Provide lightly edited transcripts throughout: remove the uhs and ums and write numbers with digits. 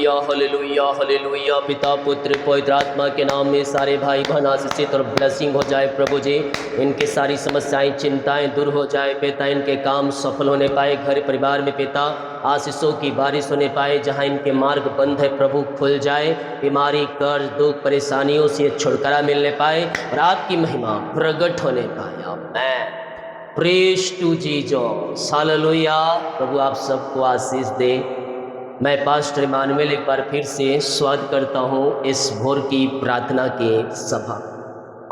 Hallelujah hallelujah hallelujah. पिता पुत्र पवित्र आत्मा के नाम में सारे भाई बहन आशीषित और ब्लेसिंग हो जाए प्रभु जी। इनकी सारी समस्याएं चिंताएं दूर हो जाए पिता, इनके काम सफल होने पाए, घर परिवार में पिता आशीषों की बारिश होने पाए। जहां इनके मार्ग बंद है प्रभु खुल जाए, बीमारी कर्ज दुख परेशानियों से छुटकारा मिलने पाए और आपकी महिमा प्रकट होने पाए। आमीन। Praise to Jesus hallelujah. प्रभु आप सबको आशीष दे। मैं पास्टर इमानुएल एक बार फिर से स्वागत करता हूं इस भोर की प्रार्थना के सभा,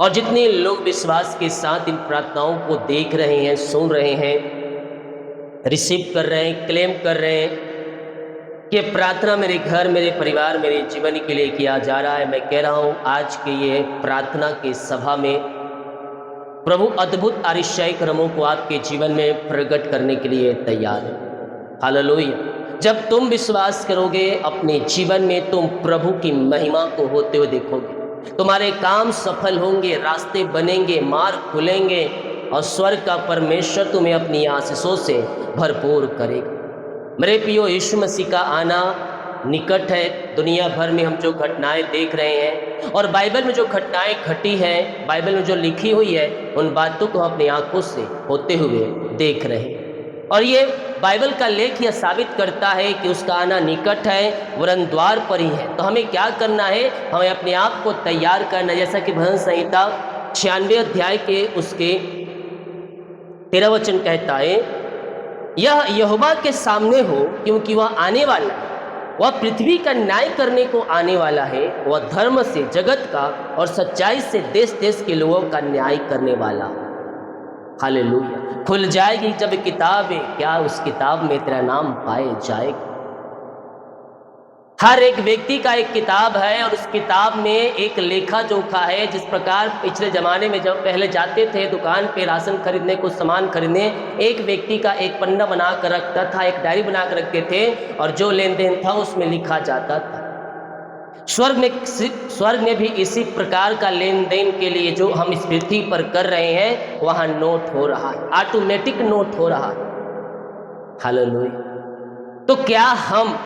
और जितने लोग विश्वास के साथ इन प्रार्थनाओं को देख रहे हैं, सुन रहे हैं, रिसीव कर रहे हैं, क्लेम कर रहे हैं कि प्रार्थना मेरे घर, मेरे परिवार, मेरे जीवन के लिए किया जा रहा है। मैं कह रहा हूं आज के ये प्रार्थना की सभा में प्रभु अद्भुत आश्चर्य क्रमों को आपके जीवन में प्रकट करने के लिए तैयार है। हालेलुया। जब तुम विश्वास करोगे अपने जीवन में तुम प्रभु की महिमा को होते हुए देखोगे, तुम्हारे काम सफल होंगे, रास्ते बनेंगे, मार्ग खुलेंगे और स्वर्ग का परमेश्वर तुम्हें अपनी आशीषों से भरपूर करेगा। मेरे प्रियो, यीशु मसीह का आना निकट है। दुनिया भर में हम जो घटनाएं देख रहे हैं और बाइबल में जो घटनाएं घटी हैं, बाइबल में जो लिखी हुई है, उन बातों को हम अपनी आंखों से होते हुए देख रहे हैं। और ये बाइबल का लेख यह साबित करता है कि उसका आना निकट है, वरन द्वार पर ही है। तो हमें क्या करना है? हमें अपने आप को तैयार करना है। जैसा कि भजन संहिता 96 अध्याय के उसके 13 वचन कहता है, यह यहोवा के सामने हो, क्योंकि वह आने वाला है, वह पृथ्वी का न्याय करने को आने वाला है। वह धर्म से जगत का और सच्चाई से देश देश के लोगों का न्याय करने वाला। हालेलुया। खुल जाएगी जब किताब है, क्या उस किताब में तेरा नाम पाए जाएगा। हर एक व्यक्ति का एक किताब है और उस किताब में एक लेखा जोखा है। जिस प्रकार पिछले ज़माने में जब पहले जाते थे दुकान पे राशन खरीदने, कुछ सामान खरीदने, एक व्यक्ति का एक पन्ना बना कर रखता था, एक डायरी बना कर रखते थे और जो लेन देन था उसमें लिखा जाता था। स्वर्ग में भी इसी प्रकार का लेन देन के लिए जो हम इस पृथ्वी पर कर रहे हैं वहाँ नोट हो रहा है, ऑटोमेटिक नोट हो रहा है। हालेलुया। तो क्या हम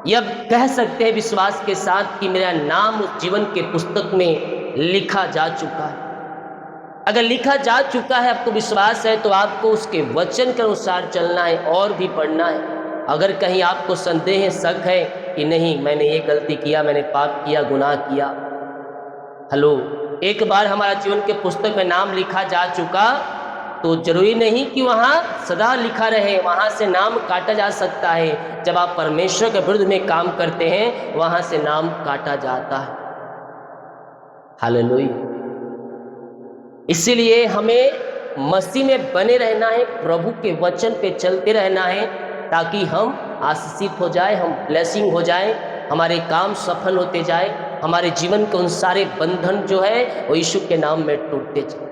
यह कह सकते हैं विश्वास के साथ कि मेरा नाम उस जीवन के पुस्तक में लिखा जा चुका है? अगर लिखा जा चुका है, आपको विश्वास है, तो आपको उसके वचन के अनुसार चलना है और भी पढ़ना है। अगर कहीं आपको संदेह है, शक है कि नहीं मैंने ये गलती किया, मैंने पाप किया, गुनाह किया, हेलो, एक बार हमारा जीवन के पुस्तक में नाम लिखा जा चुका तो जरूरी नहीं कि वहाँ सदा लिखा रहे, वहाँ से नाम काटा जा सकता है। जब आप परमेश्वर के विरुद्ध में काम करते हैं वहाँ से नाम काटा जाता है। हालेलुया। इसीलिए हमें मसीह में बने रहना है, प्रभु के वचन पे चलते रहना है, ताकि हम आशीषित हो जाए, हम ब्लेसिंग हो जाए, हमारे काम सफल होते जाए, हमारे जीवन के उन सारे बंधन जो है वो यीशु के नाम में टूटते जाए।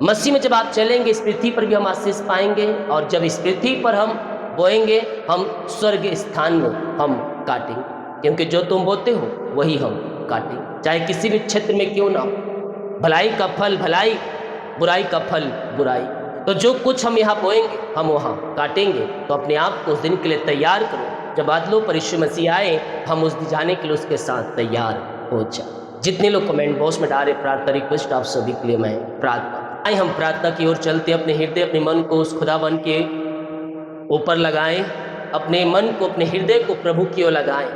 मसीह में जब आप चलेंगे इस पृथ्वी पर भी हम आशीष पाएंगे, और जब इस पृथ्वी पर हम बोएंगे हम स्वर्ग स्थान में हम काटेंगे, क्योंकि जो तुम बोते हो वही हम काटेंगे, चाहे किसी भी क्षेत्र में क्यों ना हो। भलाई का फल भलाई, बुराई का फल बुराई। तो जो कुछ हम यहाँ बोएंगे हम वहाँ काटेंगे। तो अपने आप को उस दिन के लिए तैयार करो, जब बादलों पर यीशु मसीह आए हम उस दिन जाने के लिए उसके साथ तैयार हो जाए। जितने लोग कमेंट बॉक्स में डाले प्रार्थना रिक्वेस्ट, आप सभी के लिए मैं प्रार्थना। आए हम प्रार्थना की ओर चलते, अपने हृदय अपने मन को उस खुदावन के ऊपर लगाएं, अपने मन को अपने हृदय को प्रभु की ओर लगाएं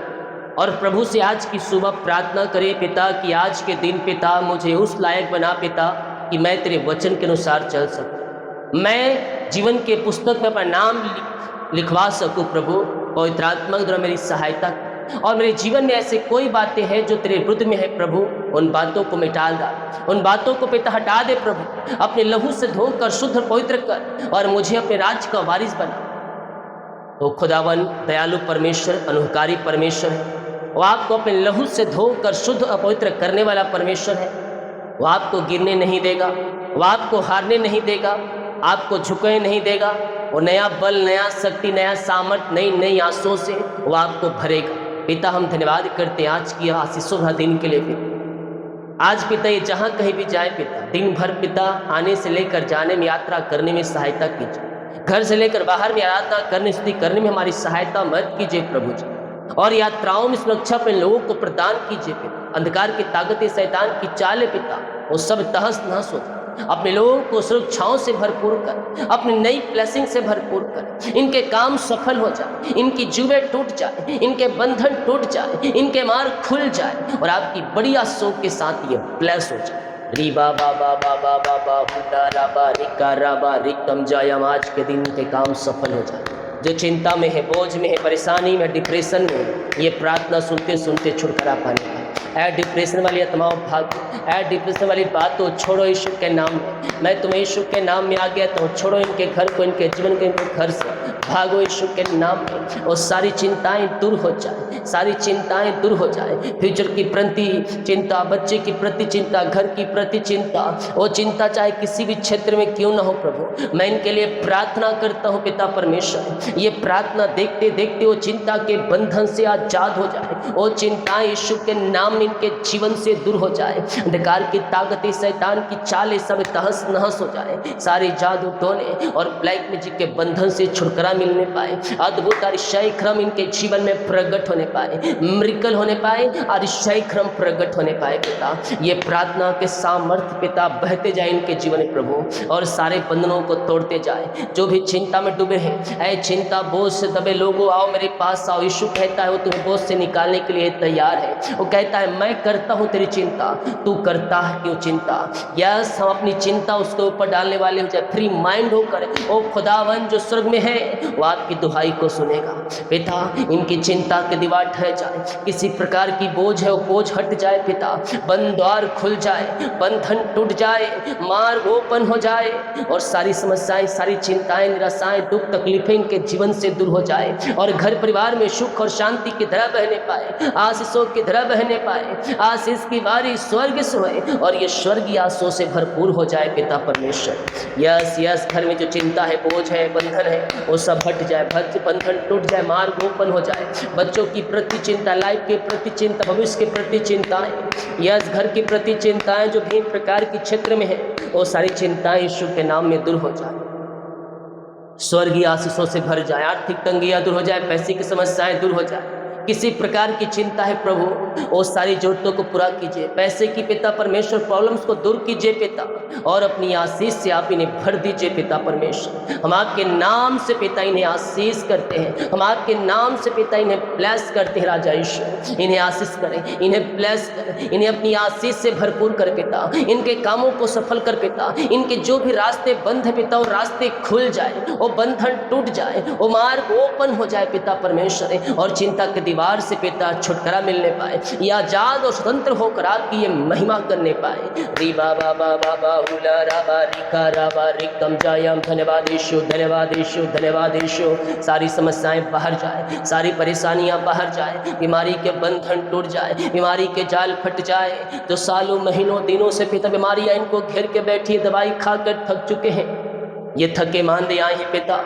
और प्रभु से आज की सुबह प्रार्थना करें, पिता कि आज के दिन पिता मुझे उस लायक बना पिता कि मैं तेरे वचन के अनुसार चल सकूं, मैं जीवन के पुस्तक में अपना नाम लिखवा सकूं। प्रभु पवित्र आत्मा द्वारा मेरी सहायता, और मेरे जीवन में ऐसे कोई बातें हैं जो तेरे विरुद्ध में है प्रभु, उन बातों को मिटा दा, उन बातों को पिता हटा दे प्रभु, अपने लहू से धोकर शुद्ध पवित्र कर और मुझे अपने राज्य का वारिस बना। तो खुदावन दयालु परमेश्वर, अनुकारी परमेश्वर है, वो आपको अपने लहू से धोकर शुद्ध अपवित्र करने वाला परमेश्वर है। वो आपको गिरने नहीं देगा, वो आपको हारने नहीं देगा, आपको झुकने नहीं देगा। वो नया बल, नया शक्ति, नया सामर्थ, नई आंसुओं से वो आपको भरेगा। पिता हम धन्यवाद करते हैं आज की आशीषों भरा दिन के लिए। पिता आज पिता ये जहाँ कहीं भी जाए पिता, दिन भर पिता आने से लेकर जाने में, यात्रा करने में सहायता कीजिए, घर से लेकर बाहर में आराधना करने स्तुति करने में हमारी सहायता मत कीजिए प्रभु जी। और यात्राओं में सुरक्षा पे लोगों को प्रदान कीजिए पिता। अंधकार की ताकतें, शैतान की चालें पिता, वो सब तहस नहस हो जाए। अपने लोगों को सुरक्षाओं से भरपूर कर, अपनी नई ब्लेसिंग से भरपूर कर। इनके काम सफल हो जाए, इनकी जुबें टूट जाए, इनके बंधन टूट जाए, इनके मार्ग खुल जाए और आपकी बड़ी आशों के साथ ये ब्लेस हो जाए। री बाबा बाबा बाबा बाबा राबा रिका राबा रिकम जायम। आज के दिन के काम सफल हो जाए। जो चिंता में है, बोझ में है, परेशानी में, डिप्रेशन में है, ये प्रार्थना सुनते सुनते छुटकारा पाने का। ऐ डिप्रेशन वाली आत्माओं भाग, ऐ डिप्रेशन वाली बातों छोड़ो यीशु के नाम में। मैं तुम्हें यीशु के नाम में आ गया तो छोड़ो इनके घर को, इनके जीवन को, इनके घर से भागो यीशु के नाम में। और सारी चिंताएं दूर हो जाए, सारी चिंताएं दूर हो जाए। फ्यूचर की प्रति चिंता, बच्चे की प्रति चिंता, घर की प्रति चिंता, वो चिंता चाहे किसी भी क्षेत्र में क्यों ना हो प्रभु, मैं इनके लिए प्रार्थना करता हूँ पिता परमेश्वर। ये प्रार्थना देखते देखते वो चिंता के बंधन से आजाद हो जाए। वो चिंताएं यीशु के नाम में इनके जीवन से दूर हो जाए। अंधकार की ताकतें, शैतान की चालें सब तहस नहस हो जाए। सारे जादू टोने और ब्लैक मैजिक के बंधन से छुटकारा मिलने पाए। अद्भुत अतिशय क्रम इनके जीवन में प्रकट होने पाए, मिरेकल होने पाए, अतिशय क्रम प्रकट होने पाए पिता। ये प्रार्थना के सामर्थ्य पिता बहते जाए इनके जीवन में प्रभु, और सारे बंधनों को तोड़ते जाए। जो भी चिंता में डूबे हैं, ऐ चिंता बोझ से दबे लोगों आओ मेरे पास आओ। यीशु कहता है वो तुम्हें बोझ से निकालने के लिए तैयार है। वो कहता है मैं करता हूँ तेरी चिंता, तू करता है क्यों चिंता। यस, हम अपनी चिंता उसके ऊपर डालने वाले हो जाए, फ्री माइंड होकर ओ खुदावन जो स्वर्ग में है वो आपकी दुहाई को सुनेगा पिता। इनकी चिंता के दीवार ढह जाए, किसी प्रकार की बोझ है वो बोझ हट जाए पिता। बंद द्वार खुल जाए, बंधन टूट जाए, मार्ग ओपन हो जाए और सारी समस्याएं, सारी चिंताएं, निराशाएं, दुख तकलीफें इनके जीवन से दूर हो जाए और घर परिवार में सुख और शांति की धारा बहने पाए, आशीषों की धारा बहने पाए। आशीष की बारी स्वर्ग से होए और ये स्वर्गीय आशीषों से भरपूर हो जाए पिता परमेश्वर। यस यस, घर में जो चिंता है, बोझ है, बंधन है, वो सब हट जाए, बंधन टूट जाए, मार्ग ओपन हो जाए। बच्चों की प्रति चिंता, लाइफ के प्रति चिंता, भविष्य के प्रति चिंताएं, यस घर की प्रति चिंताएं जो भी प्रकार की क्षेत्र में है, वो सारी चिंताएं यीशु के नाम में दूर हो जाए। स्वर्गीय आशीषों से भर जाए, आर्थिक तंगियां दूर हो जाए, पैसे की समस्याएं दूर हो जाए। किसी प्रकार की चिंता है प्रभु, वो सारी जरूरतों को पूरा कीजिए। पैसे की पिता परमेश्वर प्रॉब्लम्स को दूर कीजिए पिता, और अपनी आशीष से आप इन्हें भर दीजिए पिता परमेश्वर। हम आपके नाम से पिता इन्हें आशीष करते हैं, हम आपके नाम से पिता इन्हें ब्लेस करते हैं। राजा ईश्वर इन्हें आशीष करें, इन्हें ब्लेस करें, इन्हें अपनी आशीष से भरपूर कर पिता। इनके कामों को सफल कर पिता। इनके जो भी रास्ते बंद है पिता, वो रास्ते खुल जाए, वो बंधन टूट जाए, वो मार्ग ओपन हो जाए पिता परमेश्वर, और चिंता के दीवार से पिता छुटकारा मिलने पाए, या आजाद और स्वतंत्र होकर आपकी ये महिमा करने पाए। री बाबा बाबा बाहुला राबा रिका राबा रिकम जायम। धन्यवाद यीशु, धन्यवाद यीशु, धन्यवाद यीशु। सारी समस्याएं बाहर जाए, सारी परेशानियां बाहर जाए, बीमारी के बंधन टूट जाए, बीमारी के जाल फट जाए। जो सालों महीनों दिनों से पिता बीमारियां इनको घेर के बैठी, दवाई खाकर थक चुके हैं, ये थके मांदे आए हैं पिता।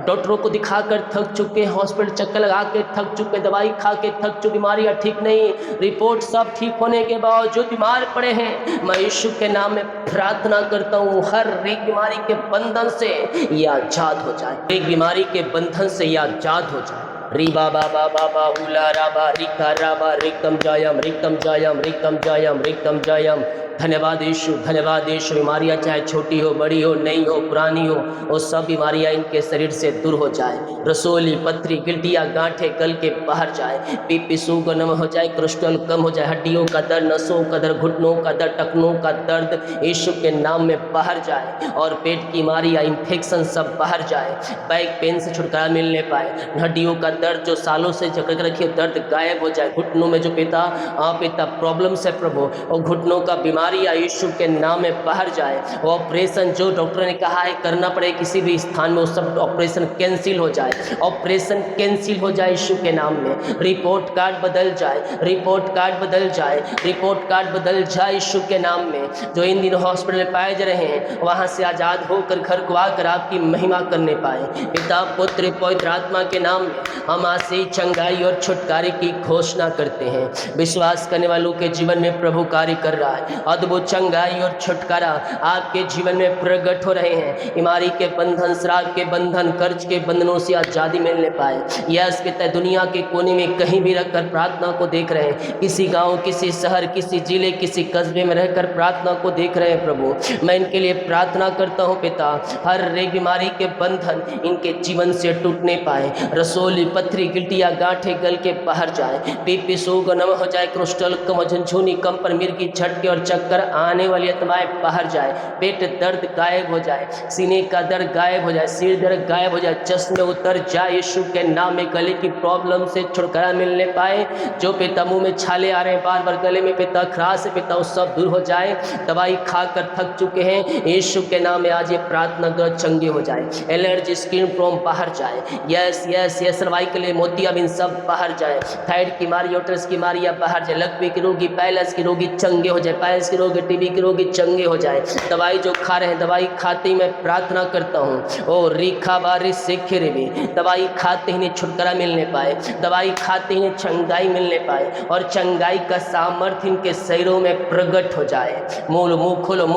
डॉक्टरों को दिखाकर थक चुके हैं, हॉस्पिटल चक्कर लगा के थक चुके, दवाई खा के थक चुके, बीमारियां ठीक नहीं, रिपोर्ट सब ठीक होने के बावजूद बीमार पड़े हैं। मैं यीशु के नाम में प्रार्थना करता हूँ, हर एक बीमारी के बंधन से ये आजाद हो जाए, एक बीमारी के बंधन से ये आजाद हो जाए। री बाबा बाबा बाहुला राबा रिका राबा रिकम जायम, रिकम जायम, रिकम जायम, रिकम जायम। धन्यवाद यीशु, धन्यवाद यीशु। बीमारियां चाहे छोटी हो, बड़ी हो, नई हो, पुरानी हो, वो सब बीमारियां इनके शरीर से दूर हो जाए। रसोली, पथरी, गिल्टियाँ, गांठें गल के बाहर जाए, बीपी शुगर नम हो जाए, कोलेस्ट्रॉल कम हो जाए, हड्डियों का दर्द, नसों का दर्द, घुटनों का दर्द, टखनों का दर्द यीशु के नाम में बाहर जाए, और पेट की बीमारियां, इन्फेक्शन सब बाहर जाए। बैक पेन से छुटकारा मिलने पाए, हड्डियों का दर्द जो सालों से जकड़ के रखी दर्द गायब हो जाए। घुटनों में जो पिता प्रॉब्लम्स है प्रभु, और घुटनों का बीमारियां यीशु के नाम में बाहर जाए। वो ऑपरेशन जो डॉक्टर ने कहा है करना पड़े किसी भी स्थान में, वो सब ऑपरेशन कैंसिल हो जाए, ऑपरेशन कैंसिल हो जाए यीशु के नाम में। रिपोर्ट कार्ड बदल जाए, रिपोर्ट कार्ड बदल जाए, रिपोर्ट कार्ड बदल जाए यीशु के नाम में। जो इन दिनों हॉस्पिटल में पाए जा रहे हैं, वहाँ से आज़ाद होकर घर को आकर आपकी महिमा करने पाए। पिता, पुत्र, पवित्र आत्मा के नाम में हम आशीष, चंगाई और छुटकारे की घोषणा करते हैं। विश्वास करने वालों के जीवन में प्रभु कार्य कर रहा है, अद्भुत चंगाई और छुटकारा आपके जीवन में प्रकट हो रहे हैं। बीमारी के बंधन, श्राप के बंधन, कर्ज के बंधनों से आजादी मिलने पाए। यस पिता, दुनिया के कोने में कहीं भी रहकर प्रार्थना को देख रहे हैं, किसी गांव, किसी शहर, किसी जिले, किसी कस्बे में रहकर प्रार्थना को देख रहे हैं प्रभु, मैं इनके लिए प्रार्थना करता हूँ पिता, हर एक बीमारी के बंधन इनके जीवन से टूटने पाए। रसोली, पथरी, गिल्टिया, गांठे गल के बाहर जाए। बीपी शुगर नम हो जाए। क्रोस्टल कम, झुनझुनी, कंपन, मिर्गी, झटके और चक्कर आने वाली आत्माएं बाहर जाए। पेट दर्द गायब हो जाए। सीने का दर्द गायब हो जाए। सिर दर्द गायब हो जाए। चश्मे उतर जाए। यीशु के नाम में गले की प्रॉब्लम से छुटकारा मिलने पाए। जो पिता मुंह में छाले आ रहे हैं, बार बार गले में पिता खराश है पिता, वो सब दूर हो जाए। दवाई खाकर थक चुके हैं, यीशु के नाम में आज ये प्रार्थना कर चंगे हो जाए। एलर्जी, स्किन प्रॉब्लम बाहर जाए। यस यस यस, सर्वाइकल, मोतियाबिंद सब बाहर जाए। थायराइड की बीमारी, यूट्रस की बीमारी बाहर जाए। लकवे के रोगी, पैलस के रोगी चंगे हो जाए। पायल्स के रोगी, टीबी के रोगी चंगे हो जाए। दवाई जो खा रहे हैं, दवाई खाते ही मैं प्रार्थना करता हूँ, ओ रिखा बारिश से खिरे में दवाई खाते ही छुटकारा मिलने पाए। दवाई खाते ही चंगाई मिलने पाए और चंगाई का सामर्थ्य इनके शरीरों में प्रकट हो जाए। मुंह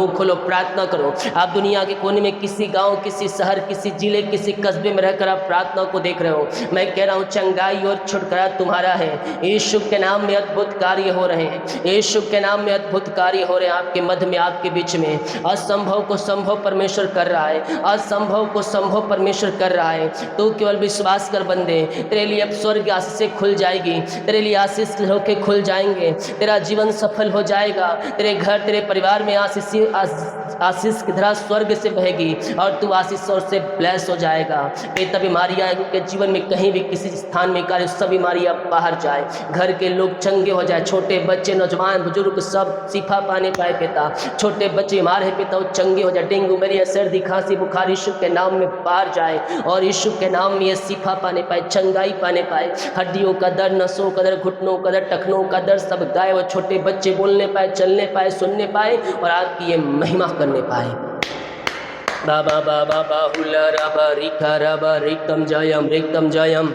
खोलो, प्रार्थना करो। आप दुनिया के कोने में किसी गांव, किसी शहर, किसी जिले, किसी कस्बे में रहकर आप प्रार्थना को देख रहे हो, मैं कह रहा हूँ चंगाई और छुटकारा तुम्हारा है। यीशु के नाम में अद्भुत कार्य हो रहे हैं। यीशु के नाम में अद्भुत कार्य हो रहे हैं आपके मध्य में, आपके बीच में। असंभव को संभव परमेश्वर कर रहा है। असंभव को संभव परमेश्वर कर रहा है। तो केवल विश्वास कर बंदे, तेरे लिए अब स्वर्ग आशीष खुल जाएगी। तेरे लिए आशीष होके खुल जाएंगे। तेरा जीवन सफल हो जाएगा। तेरे घर, तेरे परिवार में आशीष की धारा स्वर्ग से बहेगी और तू आशीष और से ब्लेस हो जाएगा। बेटा, बीमारियां इनके जीवन में कहीं भी किसी स्थान में कार्य, सब बीमारियां बाहर जाए। घर के लोग चंगे हो जाए। छोटे बच्चे, नौजवान, बुजुर्ग सब शिफा पाने पाए पिता। छोटे बच्चे बीमार है पिता, वो चंगे हो जाए। डेंगू, मलेरिया, सर्दी, खांसी, बुखार यीशु के नाम में बाहर जाए और यीशु के नाम में ये शिफा पाने पाए, चंगाई पाने पाए। हड्डियों का दर्द, नसों का दर्द, घुटनों का दर्द, टखनों का दर्द सब गायब और छोटे बच्चे बोलने पाए, चलने पाए, सुनने पाए और आपकी ये महिमा करने पाए। बाबा बाबा बाहुला रबा रिखा रबा रिक्तम जयम।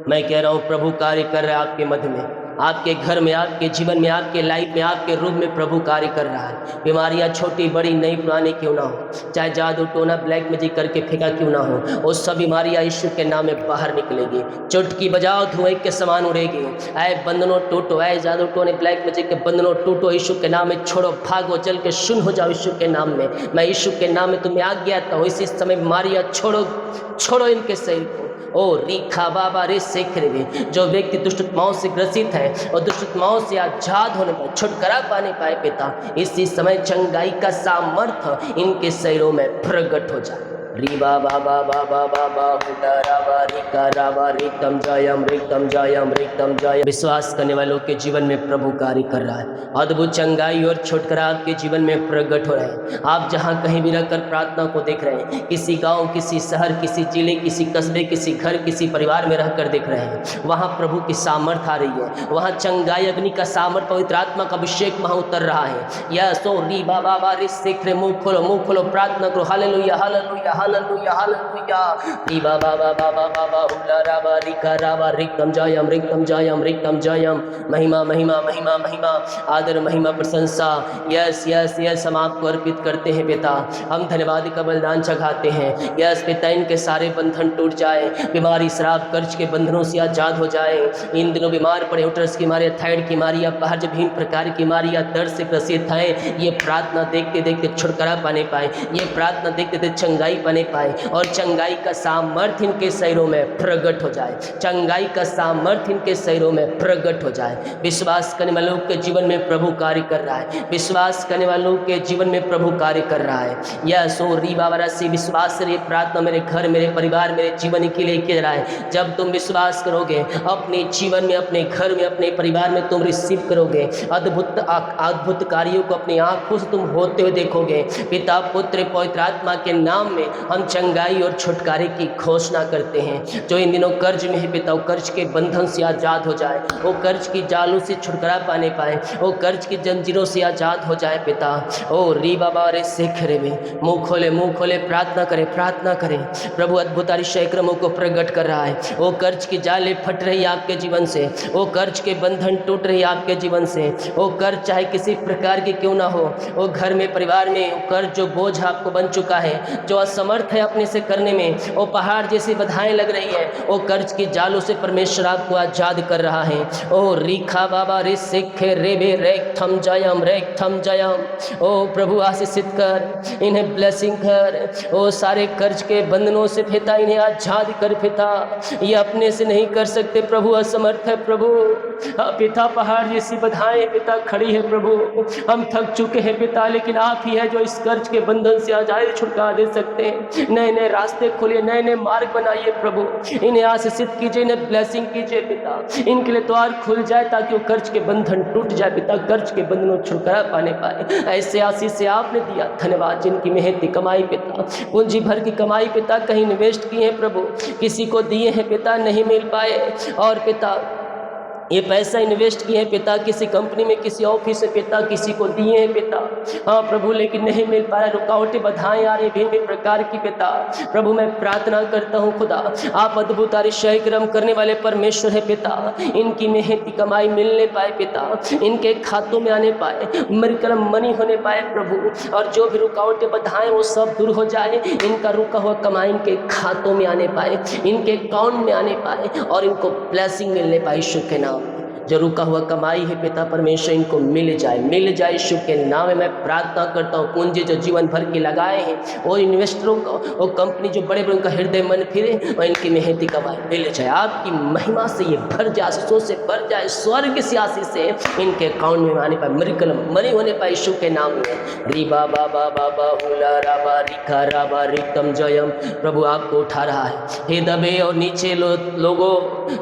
मैं कह रहा हूँ प्रभु कार्य कर रहा है आपके मध्य में, आपके घर में, आपके जीवन में, आपके लाइफ में, आपके रूप में प्रभु कार्य कर रहा है। बीमारियां छोटी बड़ी नई पुरानी क्यों ना हो, चाहे जादू टोना ब्लैक मैजिक करके फेंका क्यों ना हो, वो सब बीमारियां यीशु के नाम में बाहर निकलेगी। चुटकी बजाओ, धुएं के समान उड़ेगी। ऐ बंधनों टूटो, ऐ जादू टोने ब्लैक मैजिक के बंधनों टूटो, यीशु के नाम में छोड़ो, भागो, जल के शून्य हो जाओ यीशु के नाम में। मैं यीशु के नाम में तुम्हें आज्ञा देता हूँ, इसी समय बीमारियां छोड़ो इनके शरीर को। ओ रिखा बाबा रे शेखरे में जो व्यक्ति दुष्टत्माओं से ग्रसित है और दुष्टत्माओं से आजाद होने पाए, छुटकारा पाने पाए पिता, इसी समय चंगाई का सामर्थ्य इनके शरीरों में प्रकट हो जाए। रीबा बाबा बाबा बाबा हुला राबा रिका राबा रिक्तम जयम। विश्वास करने वालों के जीवन में प्रभु कार्य कर रहा है। अद्भुत चंगाई और छुटकारा आपके जीवन में प्रकट हो रहा है। आप जहां कहीं भी रहकर प्रार्थना को देख रहे हैं, किसी गांव, किसी शहर, किसी जिले, किसी कस्बे, किसी घर, किसी परिवार में रहकर देख रहे हैं, वहां प्रभु की सामर्थ आ रही है। वहां चंगाई, अग्नि का सामर्थ, पवित्र आत्मा का अभिषेक वहां उतर रहा है। यह सो रीबा बाबा रे शेखरे, मुंह खोलो, प्रार्थना करो। Hallelujah hallelujah hallelujah hallelujah. रीबा बाबा बाबा बाबा हुला राबा रिका राबा रिक्तम जयम। महिमा महिमा महिमा महिमा, आदर, महिमा, प्रशंसा, यस यस यस हम आपको अर्पित करते हैं पिता। हम धन्यवाद का बलिदान चढ़ाते हैं। यस पिता, इनके सारे बंधन टूट जाए, बीमारी, शराब, कर्ज के बंधनों से आजाद हो जाए। इन दिनों बीमार पड़े, यूट्रस की बीमारी, थायराइड की बीमारी, बाहर जब विभिन्न प्रकार की बीमारियां दर्द से ग्रसित हैं, ये प्रार्थना देखते देखते छुटकारा पाने पाए, ये प्रार्थना देखते देखते चंगाई पाने पाए और चंगाई का सामर्थ्य इनके शरीरों में प्रकट हो जाए। चंगाई का सामर्थ्य इनके शरीरों में प्रकट हो जाए। विश्वास करने वालों के जीवन में प्रभु कार्य कर रहा है। विश्वास करने वालों के जीवन में प्रभु कार्य कर रहा है। यह सो रीबावरा से विश्वास से प्रार्थना मेरे घर, मेरे परिवार, मेरे जीवन के लिए किया रहा है। जब तुम विश्वास करोगे, अपने जीवन में, अपने घर में, अपने परिवार में तुम रिसीव करोगे, अद्भुत कार्यों को अपनी आंखों से तुम होते हुए देखोगे। पिता, पुत्र, पवित्र आत्मा के नाम में हम चंगाई और छुटकारे की घोषणा करते हैं। जो इन दिनों कर्ज में है पिता, वो कर्ज के बंधन से आज़ाद हो जाए, वो कर्ज की जालों से छुटकारा पाने पाए, वो कर्ज की जंजीरों से आज़ाद हो जाए पिता। ओ री बाबा रे शेख रे में मुँह खोले प्रार्थना करें, प्रार्थना करें। प्रभु अद्भुत आश्चर्य क्रमों को प्रकट कर रहा है। वो कर्ज की जालें फट रही आपके जीवन से, वो कर्ज के बंधन टूट रही आपके जीवन से। वो कर्ज चाहे किसी प्रकार की क्यों ना हो, वो घर में परिवार में कर्ज जो बोझ आपको बन चुका है, जो असमर्थ है अपने से करने में, वो पहाड़ जैसी बाधाएं लग रही है, वो कर्ज की जालों से परमेश्वर आपको आजाद कर रहा है। ओ रीखा बाबा रे सिखे रे बे रे थम जयम। ओ प्रभु आशीषित कर, इन्हें ब्लेसिंग कर। ओ सारे कर्ज के बंधनों से पिता इन्हें आजाद कर पिता। ये अपने से नहीं कर सकते प्रभु, असमर्थ है प्रभु। पिता पहाड़ जैसी बाधाएं पिता खड़ी है प्रभु, हम थक चुके हैं पिता, लेकिन आप ही है जो इस कर्ज के बंधन से आजाद छुटकारा दे सकते हैं। नए नए रास्ते खोलिए, नए नए मार्ग बनाइए प्रभु, इन्हें आशीषित कीजिए, इन्हें ब्लेसिंग कीजिए पिता। इनके लिए द्वार खुल जाए ताकि वो कर्ज के बंधन टूट जाए पिता, कर्ज के बंधनों छुटकारा पाने पाए। ऐसे आशीष से आपने दिया, धन्यवाद। जिनकी मेहनती कमाई पिता, पूंजी भर की कमाई पिता कहीं इन्वेस्ट किए हैं प्रभु, किसी को दिए हैं पिता, नहीं मिल पाए, और पिता ये पैसा इन्वेस्ट किए हैं पिता, किसी कंपनी में, किसी ऑफिस में पिता, किसी को दिए हैं पिता, हाँ प्रभु, लेकिन नहीं मिल पाया, रुकावटें बाधाएं आ रही भिन्न प्रकार की पिता। प्रभु मैं प्रार्थना करता हूँ खुदा, आप अद्भुत आश्चर्य कर्म करने वाले परमेश्वर है पिता। इनकी मेहनती कमाई मिलने पाए पिता, इनके खातों में आने पाए, मिरेकल मनी होने पाए प्रभु, और जो भी रुकावटें बाधाएं वो सब दूर हो जाए। इनका रुका हुआ कमाई इनके खातों में आने पाए, इनके अकाउंट में आने पाए, और इनको ब्लेसिंग मिलने पाए यीशु के नाम। जो रुका हुआ कमाई है पिता परमेश्वर इनको मिल जाए यीशु के नाम में मैं प्रार्थना करता हूँ। पूंजी जो जीवन भर की लगाए हैं, वो इन्वेस्टरों को, वो कंपनी जो बड़े बड़े उनका हृदय मन फिरे, और इनकी मेहनती कमाई मिल जाए। आपकी महिमा से ये भर जाए, आशीषों से भर जाए, स्वर्ग से आशीष से इनके अकाउंट में आने पाए, मिरेकल मनी होने पाए यीशु के नाम में। री बाबा बाबा बाहुला राबा रिखा राबा रिकम जयम। प्रभु आपको उठा रहा है। हे दबे और नीचे लोगों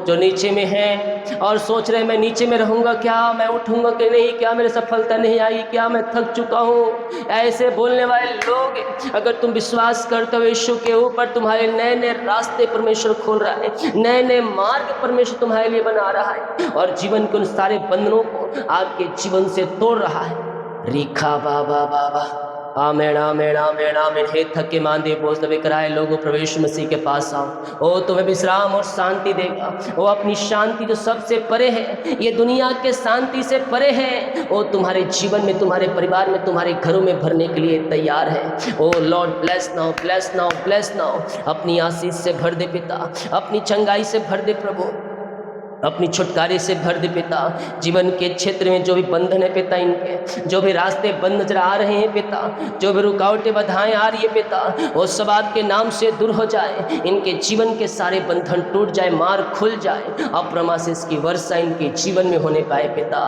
जो नीचे में हैं और सोच रहे मैं नीचे में रहूँगा क्या, मैं उठूँगा कि नहीं, क्या मेरी सफलता नहीं आई, क्या मैं थक चुका हूँ, ऐसे बोलने वाले लोग, अगर तुम विश्वास करते हो यीशु के ऊपर, तुम्हारे नए नए रास्ते परमेश्वर खोल रहा है, नए नए मार्ग परमेश्वर तुम्हारे लिए बना रहा है, और जीवन के उन सारे बंधनों को आपके जीवन से तोड़ रहा है। रिखा बाबा बाबा आमेन आमेन आमेन आमेन। हे थके मांदे बोझ दबे कराए लोगों, प्रवेश मसीह के पास आओ, वो तुम्हें विश्राम और शांति देगा। वो अपनी शांति जो सबसे परे है, ये दुनिया के शांति से परे है, वो तुम्हारे जीवन में, तुम्हारे परिवार में, तुम्हारे घरों में भरने के लिए तैयार है। O Lord bless now, bless now, bless now. अपनी आशीष से भर दे पिता, अपनी चंगाई से भर दे प्रभु, अपनी छुटकारे से भर दे पिता। जीवन के क्षेत्र में जो भी बंधन है पिता, इनके जो भी रास्ते बंद नजर आ रहे हैं पिता, जो भी रुकावटें बाधाएं आ रही है पिता, वो सब आपके नाम से दूर हो जाए। इनके जीवन के सारे बंधन टूट जाए, मार्ग खुल जाए, अप्रमाशीष की वर्षा इनके जीवन में होने पाए पिता।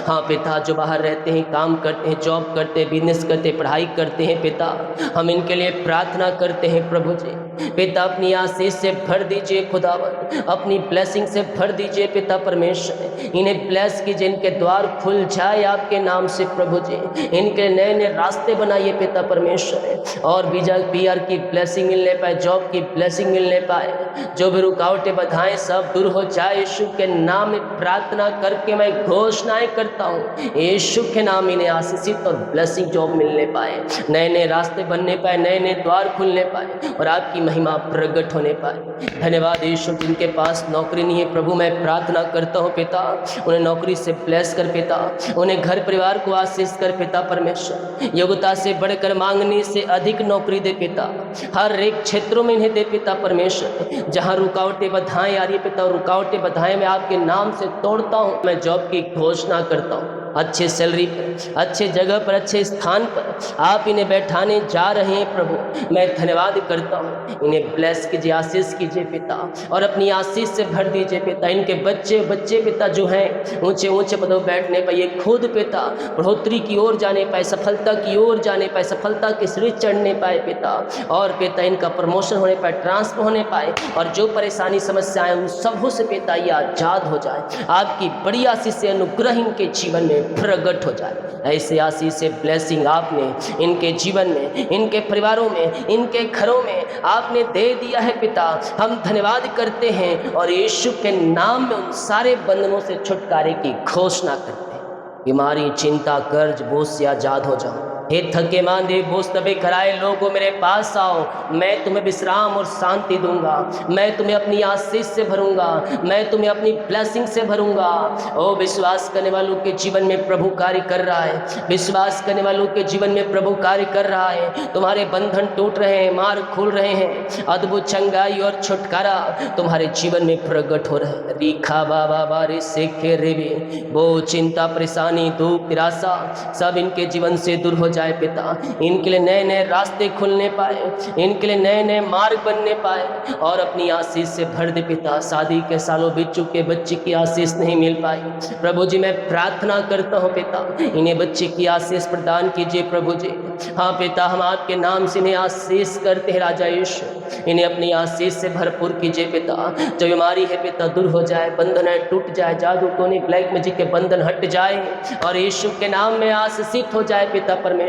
हाँ पिता, जो बाहर रहते हैं, काम करते हैं, जॉब करते हैं, बिजनेस करते हैं, पढ़ाई करते हैं पिता, हम इनके लिए प्रार्थना करते हैं प्रभु जी। पिता अपनी आशीष से भर दीजिए खुदावन, अपनी ब्लेसिंग से भर दीजिए पिता परमेश्वर। इन्हें ब्लेस कीजिए, इनके द्वार खुल जाए आपके नाम से प्रभु जी। इनके नए नए रास्ते बनाइए पिता परमेश्वर, और बीजा PR की ब्लेसिंग मिलने पाए, जॉब की ब्लेसिंग मिलने पाए, जो भी रुकावटें बाधाएं सब दूर हो जाए यीशु के नाम में प्रार्थना करके मैं घोषणाएं करता हूँ। यीशु के नाम इन्हें आशीषित और ब्लेसिंग जॉब मिलने पाए, नए नए रास्ते बनने पाए, नए नए द्वार खुलने पाए, और आपकी महिमा प्रकट होने पाए। धन्यवाद यीशु। जिनके पास नौकरी नहीं है प्रभु, मैं प्रार्थना करता हूँ पिता, उन्हें नौकरी से ब्लेस कर पिता, उन्हें घर परिवार को आशीष कर पिता परमेश्वर। योग्यता से बढ़कर मांगने से अधिक नौकरी दे पिता, हर एक क्षेत्रों में इन्हें दे पिता परमेश्वर। जहाँ रुकावटें बाधाएं आ रही है पिता, रुकावटें बाधाएं मैं आपके नाम से तोड़ता हूँ। मैं जॉब की घोषणा करता हूँ, अच्छे सैलरी पर, अच्छे जगह पर, अच्छे स्थान पर आप इन्हें बैठाने जा रहे हैं प्रभु। मैं धन्यवाद करता हूँ, इन्हें ब्लेस कीजिए, आशीष कीजिए पिता, और अपनी आशीष से भर दीजिए पिता। इनके बच्चे पिता जो हैं ऊंचे ऊंचे पदों पर बैठने पाए, ये खुद पिता बढ़ोतरी की ओर जाने पाए, सफलता की ओर जाने पाए, सफलता के सीढ़ी चढ़ने पाए पिता, और पिता इनका प्रमोशन होने पाए, ट्रांसफर होने पाए, और जो परेशानी समस्याएं उन सबों से पिता ये आजाद हो जाए। आपकी बड़ी आशीष से अनुग्रह इनके जीवन में में प्रकट हो जाए। ऐसे आशीष से ब्लेसिंग आपने इनके जीवन में, इनके परिवारों में, इनके घरों में आपने दे दिया है पिता। हम धन्यवाद करते हैं और यीशु के नाम में उन सारे बंधनों से छुटकारे की घोषणा करते हैं। बीमारी, चिंता, कर्ज, बोझ से आजाद हो जाओ। हे थके मांदे बोझ दबे कराए लोगों मेरे पास आओ, मैं तुम्हें विश्राम और शांति दूंगा। मैं तुम्हें अपनी आशीष से भरूंगा, मैं तुम्हें अपनी ब्लेसिंग से भरूंगा। ओ विश्वास करने वालों के जीवन में प्रभु कार्य कर रहा है, विश्वास करने वालों के जीवन में प्रभु कार्य कर रहा है। तुम्हारे बंधन टूट रहे हैं, मार्ग खुल रहे हैं, अद्भुत चंगाई और छुटकारा तुम्हारे जीवन में प्रकट हो रहा है। रीखा बाबा बारे सेखे रेबे, वो चिंता, परेशानी, दुख, निराशा सब इनके जीवन से दूर हो जाए पिता। इनके लिए नए नए रास्ते खुलने पाए, इनके लिए नए नए मार्ग बनने पाए और अपनी आशीष से भर दे पिता। शादी के सालों बीत चुके, बच्चे की आशीष नहीं मिल पाई, प्रभु जी मैं प्रार्थना करता हूँ पिता, इन्हें बच्चे की आशीष प्रदान कीजिए प्रभु जी। हाँ पिता, हम आपके नाम से इन्हें आशीष करते हैं राजा यीशु, इन्हें अपनी आशीष से भरपूर कीजिए पिता। जो बीमारी है पिता दूर हो जाए, बंधन है टूट जाए, जादू टोने ब्लैक मैजिक के बंधन हट जाए और यीशु के नाम में आशीषित हो जाए पिता परमेश्वर।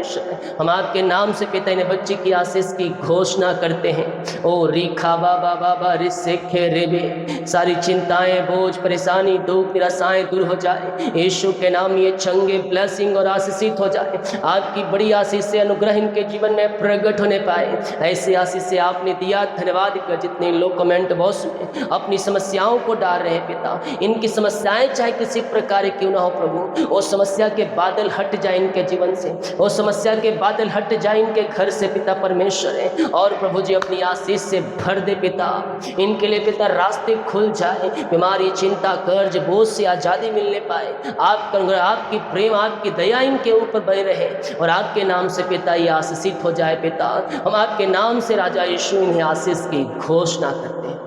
हम आपके नाम से पिता इन्हें बच्चे की आशीष की घोषणा करते हैं। ओ रीखा बाबा बाबा रिसेखे रेबे, सारी चिंताएं, बोझ, परेशानी, दुख, निराशाएं दूर हो जाए यीशु के नाम। ये चंगे ब्लेसिंग और आशीषित हो जाए। आपकी बड़ी आशीष से अनुग्रह इनके जीवन में प्रकट होने पाए। ऐसे आशीष से आपने दिया, धन्यवाद कर। जितने लोग कमेंट बॉक्स में अपनी समस्याओं को डाल रहे हैं पिता, इनकी समस्याएं चाहे किसी प्रकार क्यों ना हो प्रभु, वो समस्या के बादल हट जाए इनके जीवन से, वो समस्या के बादल हट जाए इनके घर से पिता परमेश्वर है। और प्रभु जी अपनी आशीष से भर दे पिता, इनके लिए पिता रास्ते खुल जाए, बीमारी, चिंता, कर्ज, बोझ से आज़ादी मिलने पाए। आपकी प्रेम, आपकी दया इनके ऊपर बनी रहे और आपके नाम से पिता ये आशीषित हो जाए पिता। हम आपके नाम से राजा यीशु इन्हें आशीष की घोषणा करते हैं।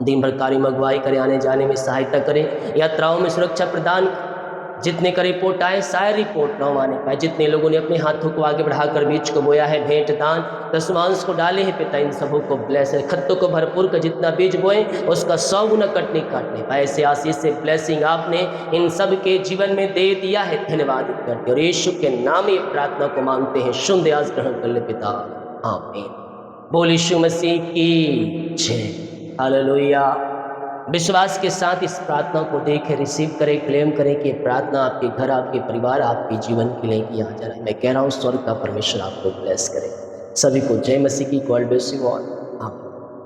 दिन भर कार्य अगुवाई करें, आने जाने में सहायता करें, यात्राओं में सुरक्षा प्रदान। जितने का रिपोर्ट आए शायद रिपोर्ट ना आने पाए। जितने लोगों ने अपने हाथों को आगे बढ़ाकर बीज को बोया है, भेंट, दान, दशमांश को डाले हैं पिता, इन सबों को ब्लेस है। खत्तों को भरपूर कर जितना बीज बोए उसका 100 गुना काटने पाए। ऐसे आशीष से ब्लेसिंग आपने इन सब के जीवन में दे दिया है, धन्यवाद करते और यीशु के नाम में प्रार्थना को मांगते हैं। शुद्ध आज ग्रहण कर ले पिता, आमीन। बोल यीशु मसीह की जय, हालेलुया। विश्वास के साथ इस प्रार्थना को देखें, रिसीव करें, क्लेम करें कि प्रार्थना आपके घर, आपके परिवार, आपके जीवन के लिए किया जा रहा है। मैं कह रहा हूँ स्वर्ग का परमेश्वर आपको ब्लेस करे। सभी को जय मसीह की, गॉड ब्लेस यू ऑल।